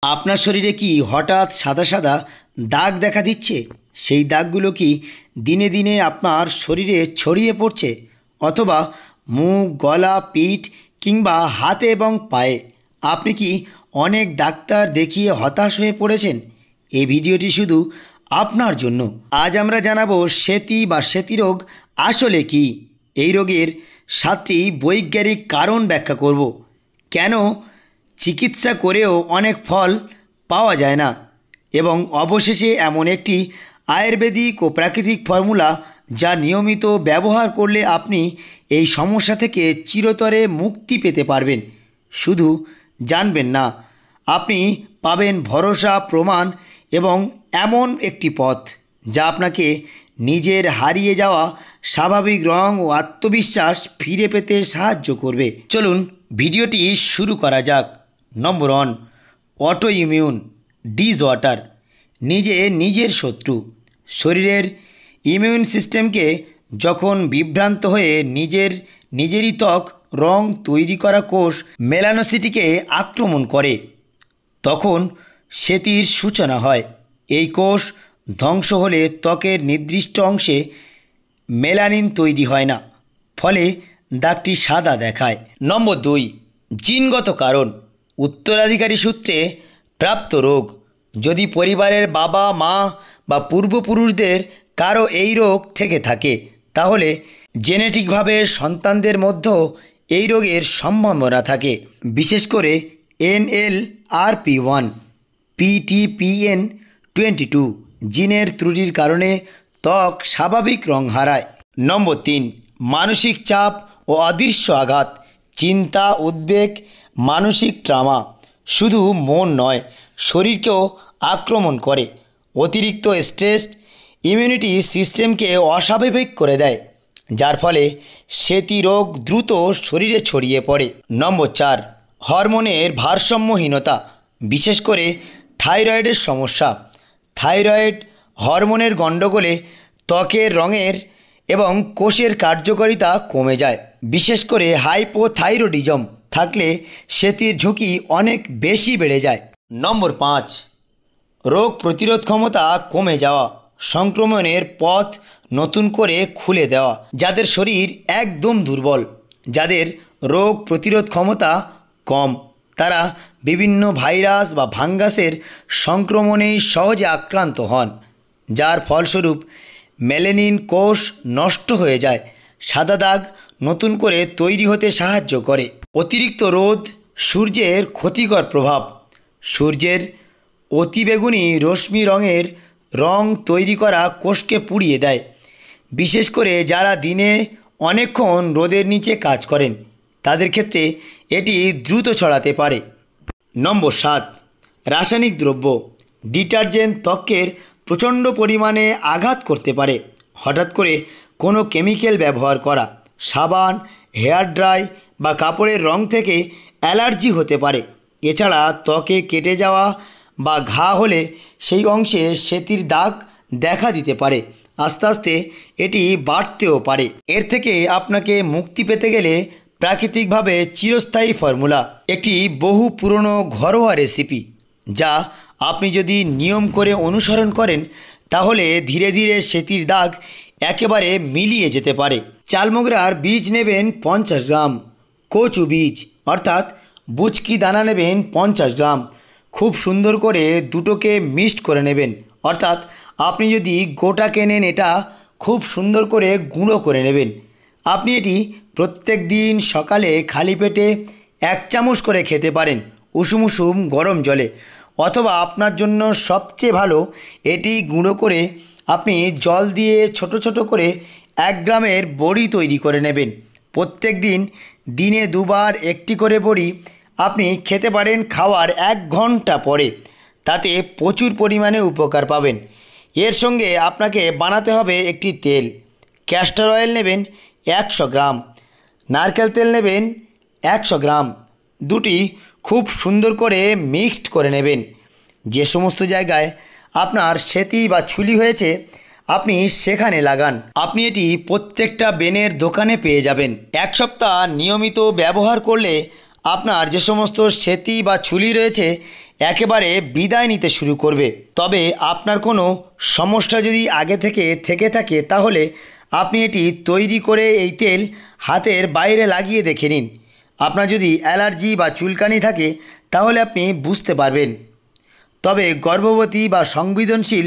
আপনার শরীরে কি হঠাৎ সাদা সাদা দাগ দেখা দিচ্ছে? সেই দাগগুলো কি দিনে দিনে আপনার শরীরে ছড়িয়ে পড়ছে, অথবা মুখ, গলা, পিঠ কিংবা হাতে এবং পায়ে? আপনি কি অনেক ডাক্তার দেখিয়ে হতাশ হয়ে পড়েছেন? এই ভিডিওটি শুধু আপনার জন্য। আজ আমরা জানাবো সেতি বা সেতিরোগ আসলে কি, এই রোগের 7টি বৈজ্ঞানিক কারণ ব্যাখ্যা করব, কেন চিকিৎসা করেও অনেক ফল পাওয়া যায় না, এবং অবশেষে এমন একটি আয়ুর্বেদিক ও প্রাকৃতিক ফর্মুলা যা নিয়মিত ব্যবহার করলে আপনি এই সমস্যা থেকে চিরতরে মুক্তি পেতে পারবেন। শুধু জানবেন না, আপনি পাবেন ভরসা, প্রমাণ এবং এমন একটি পথ যা আপনাকে নিজের হারিয়ে যাওয়া স্বাভাবিক রং ও আত্মবিশ্বাস ফিরে পেতে সাহায্য করবে। চলুন ভিডিওটি শুরু করা যাক। নম্বর 1, অটো ইমিউন ডিসঅর্ডার। নিজের শত্রু। শরীরের ইমিউন সিস্টেমকে যখন বিভ্রান্ত হয়ে নিজেরই ত্বক রং তৈরি করা কোষ মেলানোসিটিকে আক্রমণ করে, তখন সেতির সূচনা হয়। এই কোষ ধ্বংস হলে ত্বকের নির্দিষ্ট অংশে মেলানিন তৈরি হয় না, ফলে দাগটি সাদা দেখায়। নম্বর 2, জিনগত কারণ। উত্তরাধিকারী সূত্রে প্রাপ্ত রোগ। যদি পরিবারের বাবা, মা বা পূর্বপুরুষদের কারো এই রোগ থেকে থাকে, তাহলে জেনেটিকভাবে সন্তানদের মধ্যেও এই রোগের সম্ভাবনা থাকে। বিশেষ করে NLRP1, PTPN22 জিনের ত্রুটির কারণে ত্বক স্বাভাবিক রং হারায়। নম্বর 3, মানসিক চাপ ও অদৃশ্য আঘাত। চিন্তা, উদ্বেগ, মানসিক ট্রমা শুধু মন নয়, শরীরকেও আক্রমণ করে। অতিরিক্ত স্ট্রেস ইমিউনিটি সিস্টেমকে অস্বাভাবিক করে দেয়, যার ফলে সেতি রোগ দ্রুত শরীরে ছড়িয়ে পড়ে। নম্বর 4, হরমোনের ভারসাম্যহীনতা, বিশেষ করে থাইরয়েডের সমস্যা। থাইরয়েড হরমোনের গণ্ডগোলে ত্বকের রঙের এবং কোষের কার্যকারিতা কমে যায়। বিশেষ করে হাইপোথাইরয়েডিজম থাকলে সেতির ঝুঁকি অনেক বেশি বেড়ে যায়। নম্বর 5, রোগ প্রতিরোধ ক্ষমতা কমে যাওয়া। সংক্রমণের পথ নতুন করে খুলে দেওয়া। যাদের শরীর একদম দুর্বল, যাদের রোগ প্রতিরোধ ক্ষমতা কম, তারা বিভিন্ন ভাইরাস বা ফাঙ্গাসের সংক্রমণে সহজে আক্রান্ত হন, যার ফলস্বরূপ মেলানিন কোষ নষ্ট হয়ে যায়। সাদা দাগ নতুন করে তৈরি হতে সাহায্য করে। অতিরিক্ত রোদ, সূর্যের ক্ষতিকর প্রভাব। সূর্যের অতিবেগুনি রশ্মি রং তৈরি করা কোষকে পুড়িয়ে দেয়, বিশেষ করে যারা দিনে অনেকক্ষণ রোদের নিচে কাজ করেন, তাদের ক্ষেত্রে এটি দ্রুত ছড়াতে পারে। নম্বর 7, রাসায়নিক দ্রব্য। ডিটারজেন্ট ত্বকের প্রচণ্ড পরিমাণে আঘাত করতে পারে। হঠাৎ করে কোনো কেমিক্যাল ব্যবহার করা, সাবান, হেয়ার ড্রাই বা কাপড়ের রং থেকে অ্যালার্জি হতে পারে। এছাড়া ত্বকে কেটে যাওয়া বা ঘা হলে সেই অংশে সেতির দাগ দেখা দিতে পারে। আস্তে আস্তে এটি বাড়তেও পারে। এর থেকে আপনাকে মুক্তি পেতে গেলে প্রাকৃতিকভাবে চিরস্থায়ী ফর্মুলা, একটি বহু পুরনো ঘরোয়া রেসিপি, যা আপনি যদি নিয়ম করে অনুসরণ করেন, তাহলে ধীরে ধীরে সেতির দাগ একেবারে মিলিয়ে যেতে পারে। চালমোগরার বীজ নেবেন 50 গ্রাম। কচু বীজ অর্থাৎ বুচকি দানা নেবেন 50 গ্রাম। খুব সুন্দর করে দুটোকে মিক্সড করে নেবেন, অর্থাৎ আপনি যদি গোটা কেনেন, এটা খুব সুন্দর করে গুঁড়ো করে নেবেন। আপনি এটি প্রত্যেক দিন সকালে খালি পেটে 1 চামচ করে খেতে পারেন উষুম উষুম গরম জলে, অথবা আপনার জন্য সবচেয়ে ভালো, এটি গুঁড়ো করে আপনি জল দিয়ে ছোট ছোট করে 1 গ্রামের বড়ি তৈরি করে নেবেন। প্রত্যেক দিন দিনে 2 বার একটি করে বড়ি আপনি খেতে পারেন খাওয়ার 1 ঘন্টা পরে। তাতে প্রচুর পরিমাণে উপকার পাবেন। এর সঙ্গে আপনাকে বানাতে হবে একটি তেল। ক্যাস্টর অয়েল নেবেন 100 গ্রাম, নারকেল তেল নেবেন 100 গ্রাম। দুটি খুব সুন্দর করে মিক্সড করে নেবেন। যে সমস্ত জায়গায় আপনার সেতি বা ছুলি হয়েছে, আপনি সেখানে লাগান। আপনি এটি প্রত্যেকটা বেনের দোকানে পেয়ে যাবেন। 1 সপ্তাহ নিয়মিত ব্যবহার করলে আপনার যে সমস্ত সেতি বা ছুলি রয়েছে, একেবারে বিদায় নিতে শুরু করবে। তবে আপনার কোনো সমস্যা যদি আগে থেকে থাকে তাহলে আপনি এটি তৈরি করে এই তেল হাতের বাইরে লাগিয়ে দেখে নিন। আপনার যদি অ্যালার্জি বা চুলকানি থাকে তাহলে আপনি বুঝতে পারবেন। তবে গর্ভবতী বা সংবেদনশীল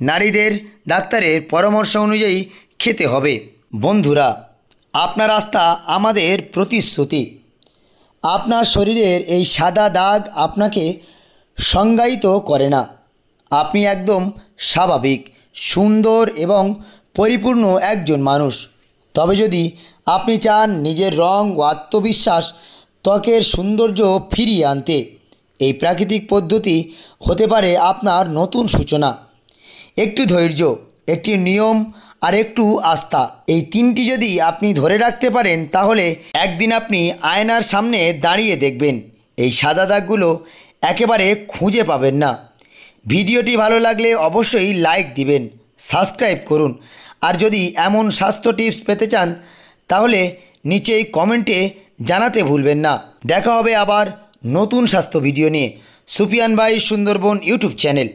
নারীদের ডাক্তারের পরামর্শ অনুযায়ী খেতে হবে। বন্ধুরা, আপনার আস্থা আমাদের প্রতিশ্রুতি। আপনার শরীরের এই সাদা দাগ আপনাকে সংজ্ঞায়িত করে না। আপনি একদম স্বাভাবিক, সুন্দর এবং পরিপূর্ণ একজন মানুষ। তবে যদি আপনি চান নিজের রং ও আত্মবিশ্বাস, ত্বকের সৌন্দর্য ফিরিয়ে আনতে, এই প্রাকৃতিক পদ্ধতি হতে পারে আপনার নতুন সূচনা। একটু ধৈর্য, একটি নিয়ম আর একটু আস্থা, এই তিনটি যদি আপনি ধরে রাখতে পারেন তাহলে একদিন আপনি আয়নার সামনে দাঁড়িয়ে দেখবেন এই সাদা দাগগুলো একেবারে খুঁজে পাবেন না। ভিডিওটি ভালো লাগলে অবশ্যই লাইক দিবেন, সাবস্ক্রাইব করুন। আর যদি এমন স্বাস্থ্য টিপস পেতে চান তাহলে নিচেই কমেন্টে জানাতে ভুলবেন না। দেখা হবে আবার নতুন স্বাস্থ্য ভিডিও নিয়ে। সুফিয়ান ভাই সুন্দরবন ইউটিউব চ্যানেল।